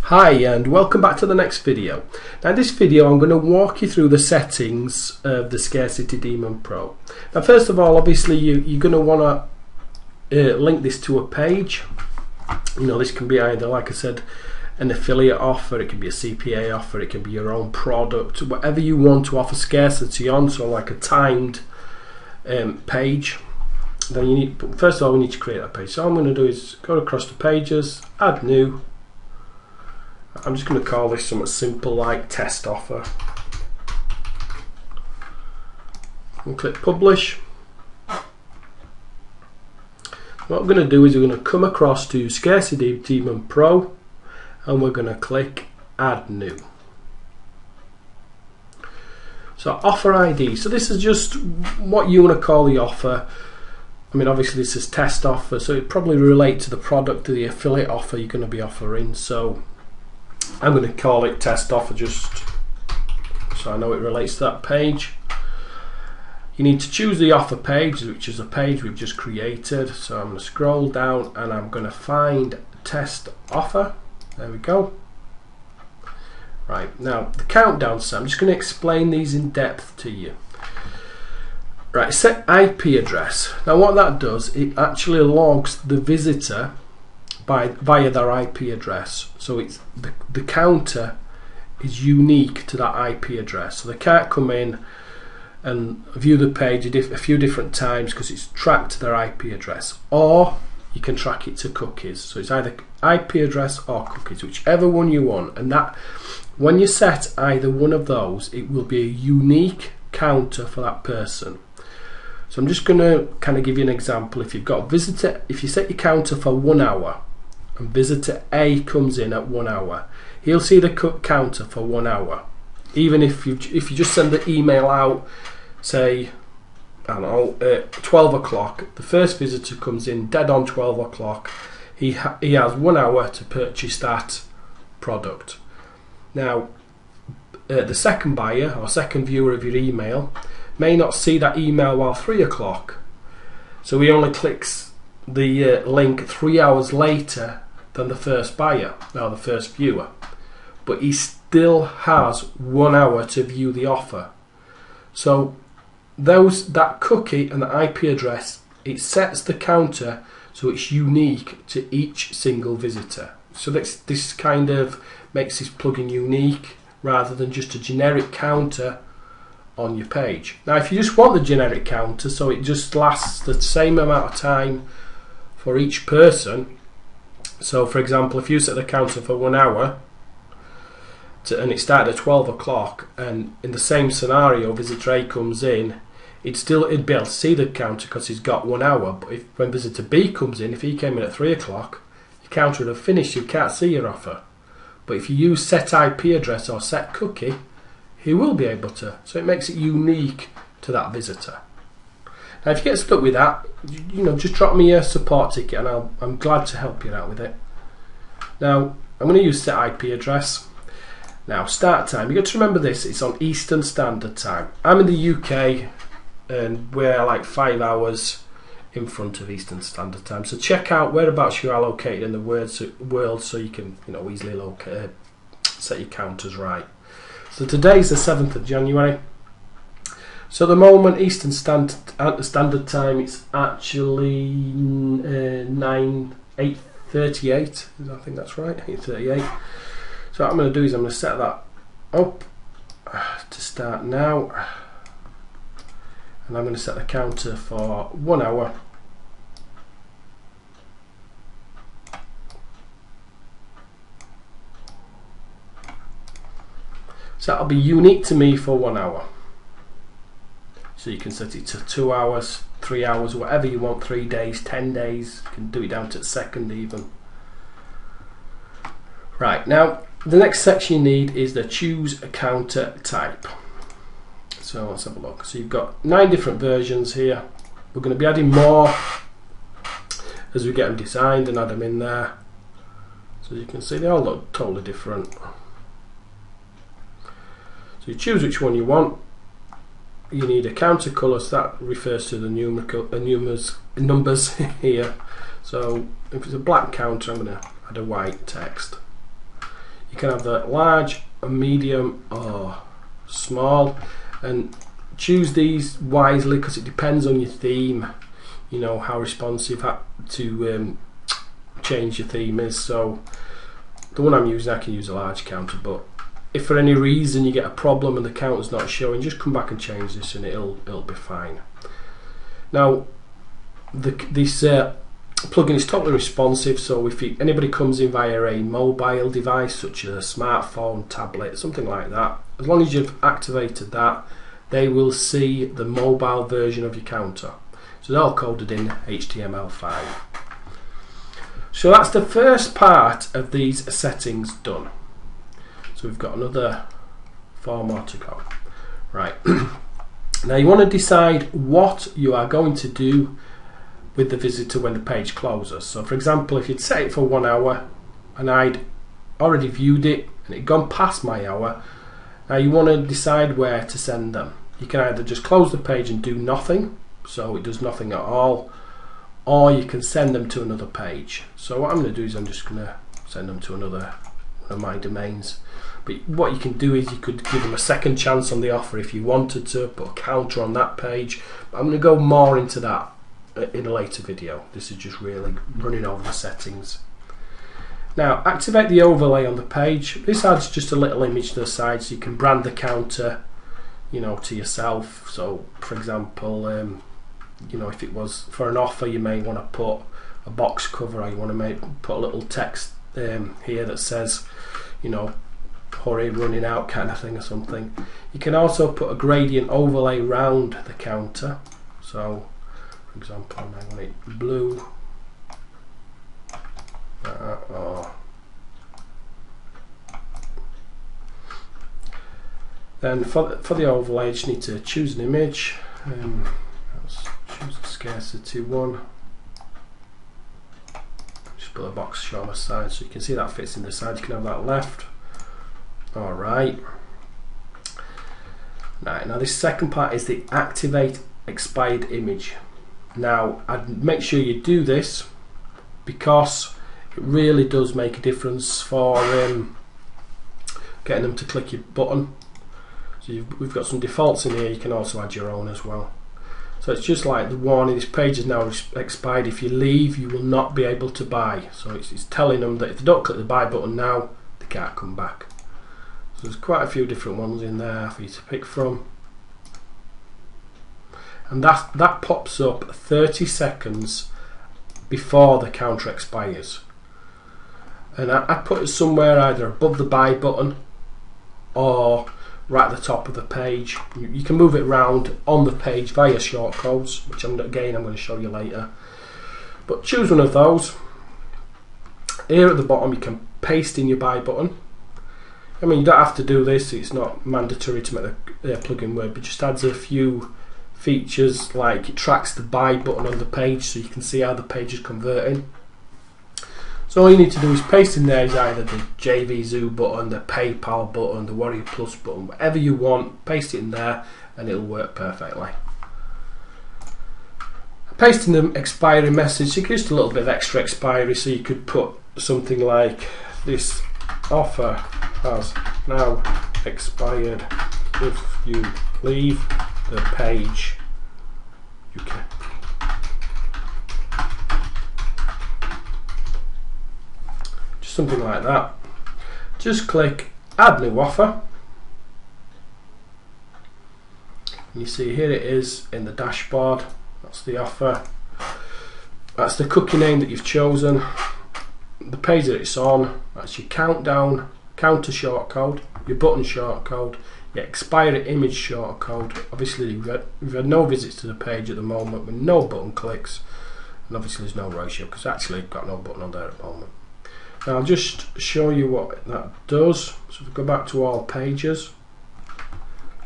Hi and welcome back to the next video. Now in this video I'm going to walk you through the settings of the Scarcity Daemon Pro. Now first of all, obviously you're going to want to link this to a page. You know, this can be either, like I said, an affiliate offer, it can be a CPA offer, it can be your own product, whatever you want to offer scarcity on, so like a timed page. Then you need, first of all we need to create that page. So all I'm going to do is go across to pages, add new. I'm just going to call this something simple like test offer and click publish. What we're going to do is we're going to come across to Scarcity Daemon Pro and we're going to click add new. So offer ID, so this is just what you want to call the offer. I mean, obviously this is test offer, so it probably relate to the product or the affiliate offer you're going to be offering. So I'm going to call it test offer just so I know it relates to that page. You need to choose the offer page, which is a page we've just created. So I'm going to scroll down and I'm going to find test offer. There we go. Right, now the countdown set, I'm just going to explain these in depth to you. Right, set IP address. Now what that does, it actually logs the visitor via their IP address. So it's the counter is unique to that IP address. So they can't come in and view the page a few different times because it's tracked to their IP address. Or you can track it to cookies. So it's either IP address or cookies, whichever one you want. And that when you set either one of those, it will be a unique counter for that person. So I'm just going to kind of give you an example. If you've got a visitor, if you set your counter for 1 hour and visitor A comes in at 1 hour, he'll see the counter for 1 hour. Even if you just send the email out, say, I don't know, 12 o'clock, the first visitor comes in dead on 12 o'clock, he has 1 hour to purchase that product. Now, the second buyer or second viewer of your email may not see that email while 3 o'clock. So he only clicks the link 3 hours later than the first buyer, now the first viewer. But he still has 1 hour to view the offer. So that cookie and the IP address, it sets the counter so it's unique to each single visitor. So this kind of makes this plugin unique rather than just a generic counter on your page. Now if you just want the generic counter so it just lasts the same amount of time for each person, so for example if you set the counter for 1 hour and it started at 12 o'clock and in the same scenario visitor A comes in, it'd be able to see the counter because he's got 1 hour. But when visitor B comes in, if he came in at 3 o'clock, your counter would have finished, you can't see your offer. But if you use set IP address or set cookie, he will be able to. So it makes it unique to that visitor. Now if you get stuck with that, you know, just drop me a support ticket and I'm glad to help you out with it. Now I'm going to use set IP address. Now start time, you got to remember this, it's on Eastern Standard Time. I'm in the UK and we're like 5 hours in front of Eastern Standard Time. So check out whereabouts you are located in the world so you can, you know, easily locate, set your counters right. So today's the 7th of January. So the moment Eastern Standard Time, it's actually 8:38. I think that's right, 8:38. So what I'm going to do is I'm going to set that up to start now. And I'm going to set the counter for 1 hour. So that'll be unique to me for 1 hour. So you can set it to 2 hours, 3 hours, whatever you want, 3 days, 10 days. You can do it down to a second even. Right, now the next section you need is the choose a counter type. So let's have a look. So you've got 9 different versions here. We're going to be adding more as we get them designed and add them in there. So you can see they all look totally different. So you choose which one you want. You need a counter colour, so that refers to the numbers here. So if it's a black counter, I'm going to add a white text. You can have the large, a medium, or small, and choose these wisely because it depends on your theme, you know, how responsive to change your theme is. So the one I'm using, I can use a large counter, but if for any reason you get a problem and the counter's not showing, just come back and change this and it'll be fine. Now this plugin is totally responsive, so if anybody comes in via a mobile device such as a smartphone, tablet, something like that, as long as you've activated that, they will see the mobile version of your counter. So they're all coded in HTML5. So that's the first part of these settings done. So we've got another 4 more to go. Right. Now you want to decide what you are going to do with the visitor when the page closes. So for example, if you'd set it for 1 hour and I'd already viewed it and it'd gone past my hour, now you want to decide where to send them. You can either just close the page and do nothing, so it does nothing at all, or you can send them to another page. So what I'm going to do is I'm just going to send them to another one of my domains. But what you can do is you could give them a second chance on the offer if you wanted to, put a counter on that page. But I'm going to go more into that in a later video. This is just really running over the settings. Now activate the overlay on the page. This adds just a little image to the side so you can brand the counter, you know, to yourself. So for example, you know, if it was for an offer, you may want to put a box cover, or you want to put a little text here that says, you know, hurry, running out kind of thing or something. You can also put a gradient overlay round the counter. So for example, I might want it blue, or then for the overlay, you just need to choose an image. Let's choose the scarcity one. Just put a box shot on the side so you can see that fits in the side. You can have that left. Alright. Right, now this second part is the activate expired image. Now I'd make sure you do this because it really does make a difference for getting them to click your button. So we've got some defaults in here, you can also add your own as well. So it's just like the warning, this page is now expired. If you leave, you will not be able to buy. So it's telling them that if they don't click the buy button now, they can't come back. So there's quite a few different ones in there for you to pick from. And that pops up 30 seconds before the counter expires. And I put it somewhere either above the buy button or right at the top of the page. You can move it around on the page via shortcodes, which I'm going to show you later. But choose one of those. Here at the bottom you can paste in your buy button. I mean, you don't have to do this, it's not mandatory to make the plugin work, but just adds a few features, like it tracks the buy button on the page so you can see how the page is converting. So all you need to do is paste in there is either the JVZoo button, the PayPal button, the Warrior Plus button, whatever you want, paste it in there and it'll work perfectly. Pasting the expiry message, you can just a little bit of extra expiry, so you could put something like this: offer has now expired. If you leave the page, you can. Just something like that. Just click add new offer. And you see here it is in the dashboard. That's the offer. That's the cookie name that you've chosen. The page that it's on. That's your countdown, counter shortcode, your button shortcode, your expiry image shortcode. Obviously we've had no visits to the page at the moment with no button clicks, and obviously there's no ratio because actually I've got no button on there at the moment. Now I'll just show you what that does. So if we go back to all pages,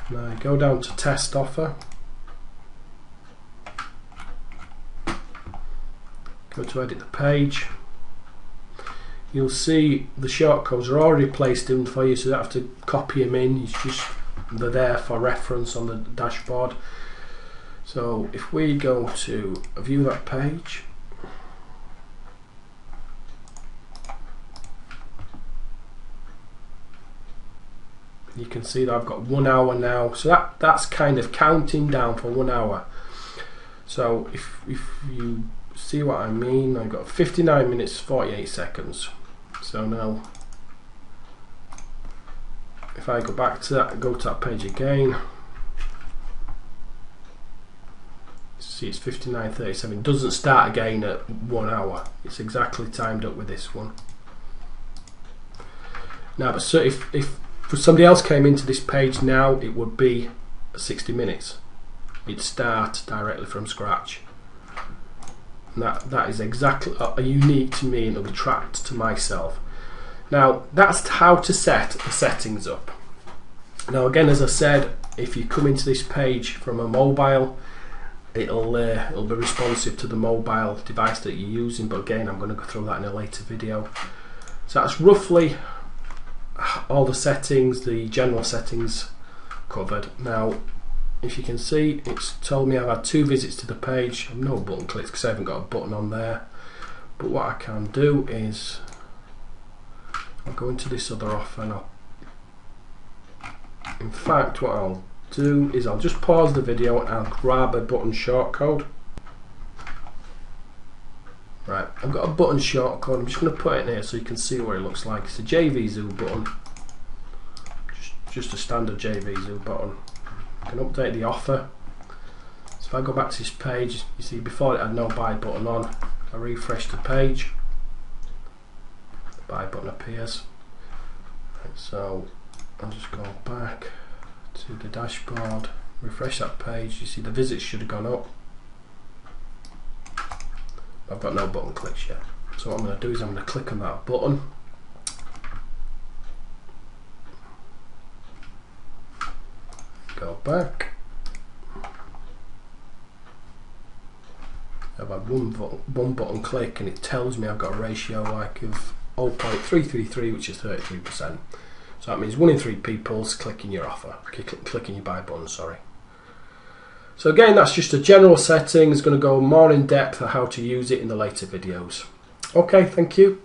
now go down to test offer. Go to edit the page. You'll see the shortcodes are already placed in for you, so you don't have to copy them in. It's just they're there for reference on the dashboard. So if we go to view that page, You can see that I've got 1 hour now, so that's kind of counting down for 1 hour. So if you see what I mean, I've got 59 minutes 48 seconds. So now if I go back to that, go to that page again, see it's 59:37. It doesn't start again at 1 hour. It's exactly timed up with this one. Now, but so if for somebody else came into this page now, it would be 60 minutes. It'd start directly from scratch. And that is exactly unique to me, and it'll be tracked to myself. Now, that's how to set the settings up. Now, again, as I said, if you come into this page from a mobile, it'll be responsive to the mobile device that you're using. But again, I'm going to go through that in a later video. So that's roughly all the settings, the general settings covered. Now, if you can see, it's told me I've had 2 visits to the page. No button clicks because I haven't got a button on there. But what I can do is I'll go into this other offer, and in fact what I'll do is I'll just pause the video and I'll grab a button shortcode. Right, I've got a button shortcode. I'm just going to put it in here so you can see what it looks like. It's a JVZoo button, just a standard JVZoo button. I can update the offer. So if I go back to this page, you see before it had no buy button on. I refresh the page, the buy button appears. Right, so I'll just go back to the dashboard, refresh that page. You see the visits should have gone up. I've got no button clicks yet. So what I'm going to do is I'm going to click on that button. Go back. I've had one button click, and it tells me I've got a ratio like of 0.333, which is 33%. So that means 1 in 3 people's clicking your offer, clicking your buy button, sorry. So again, that's just a general setting. It's going to go more in depth on how to use it in the later videos. Okay, thank you.